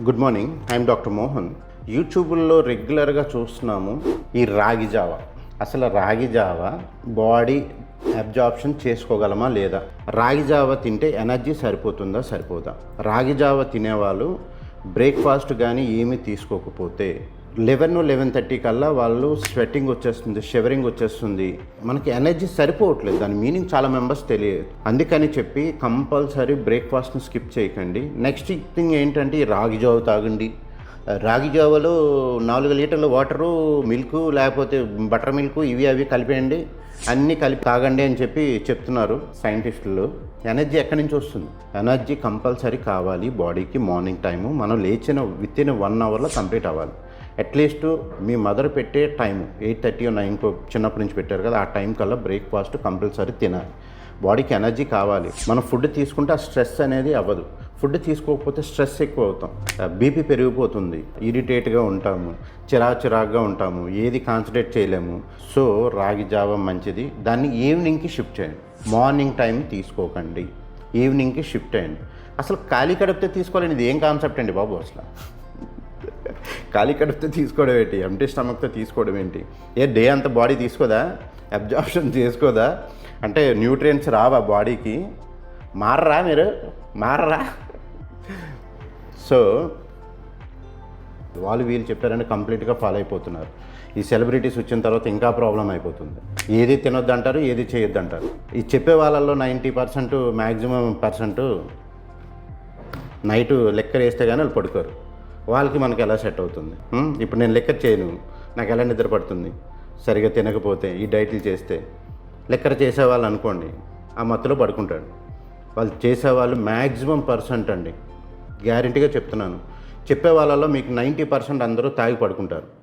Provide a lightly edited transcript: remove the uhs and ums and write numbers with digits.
Good morning, I'm doctor Mohan. యూట్యూబ్లో రెగ్యులర్గా చూస్తున్నాము ఈ రాగి జావ. అసలు రాగి జావ బాడీ అబ్జార్ప్షన్ చేసుకోగలమా లేదా? రాగి జావ తింటే ఎనర్జీ సరిపోతుందా సరిపోదా? రాగి జావ తినేవాళ్ళు బ్రేక్ఫాస్ట్ కానీ ఏమీ తీసుకోకపోతే 11-11:30 కల్లా వాళ్ళు స్వెట్టింగ్ వచ్చేస్తుంది, షివరింగ్ వచ్చేస్తుంది. మనకి ఎనర్జీ సరిపోవట్లేదు. దాని మీనింగ్ చాలా మెంబర్స్ తెలియదు. అందుకని చెప్పి కంపల్సరీ బ్రేక్ఫాస్ట్ని స్కిప్ చేయకండి. నెక్స్ట్ థింగ్ ఏంటంటే ఈ రాగి జావ తాగండి. రాగి జావలో 4 లీటర్ల వాటరు, మిల్క్ లేకపోతే బటర్ మిల్క్ ఇవి అవి కలిపేయండి, అన్నీ కలిపి తాగండి అని చెప్పి చెప్తున్నారు సైంటిస్టులు. ఎనర్జీ ఎక్కడి నుంచి వస్తుంది? ఎనర్జీ కంపల్సరీ కావాలి బాడీకి. మార్నింగ్ టైము మనం లేచిన వితిన్ 1 అవర్లో కంప్లీట్ అవ్వాలి. అట్లీస్ట్ మీ మదర్ పెట్టే టైము 8:30 or 9 చిన్నప్పటి నుంచి పెట్టారు కదా, ఆ టైం కల్లా బ్రేక్ఫాస్ట్ కంపల్సరీ తినాలి. బాడీకి ఎనర్జీ కావాలి. మనం ఫుడ్ తీసుకుంటే ఆ స్ట్రెస్ అనేది అవ్వదు. ఫుడ్ తీసుకోకపోతే స్ట్రెస్ ఎక్కువ అవుతాం, బీపీ పెరిగిపోతుంది, ఇరిటేట్గా ఉంటాము, చిరాకుగా ఉంటాము, ఏది కాన్సన్ట్రేట్ చేయలేము. సో రాగి జావ మంచిది. దాన్ని ఈవినింగ్కి షిఫ్ట్ చేయండి. మార్నింగ్ టైం తీసుకోకండి, ఈవినింగ్కి షిఫ్ట్ అయ్యండి. అసలు ఖాళీ కడుపుతే తీసుకోవాలని ఇది ఏం కాన్సెప్ట్ అండి బాబు? అసలు ఖాళీ కడుపుతో తీసుకోవడం ఏంటి? ఎంటీ స్టమక్తో తీసుకోవడం ఏంటి? డే అంతా బాడీ తీసుకోదా? అబ్జార్ప్షన్ చేసుకోదా? అంటే న్యూట్రియంట్స్ రావా బాడీకి? మారరా మీరు? మారరా? సో వీళ్ళు చెప్పారని కంప్లీట్గా ఫాలో అయిపోతున్నారు. ఈ సెలబ్రిటీస్ వచ్చిన తర్వాత ఇంకా ప్రాబ్లం అయిపోతుంది. ఏది తినొద్దు అంటారు, ఏది చేయొద్దు అంటారు. ఈ చెప్పే వాళ్ళల్లో 90% మ్యాక్సిమం పర్సెంట్ నైటు లెక్కర్ వేస్తే కానీ వాళ్ళు పడుకోరు. వాళ్ళకి మనకి ఎలా సెట్ అవుతుంది? ఇప్పుడు నేను లెక్కర్ చేయను, నాకు ఎలా నిద్ర పడుతుంది? సరిగా తినకపోతే, ఈ డైట్లు చేస్తే. లెక్కర్ చేసేవాళ్ళు అనుకోండి, ఆ మత్తులో పడుకుంటాడు. వాళ్ళు చేసేవాళ్ళు మ్యాక్సిమం పర్సెంట్ అండి, గ్యారెంటీగా చెప్తున్నాను, చెప్పే వాళ్ళలో మీకు 90% అందరూ తాగి పడుకుంటారు.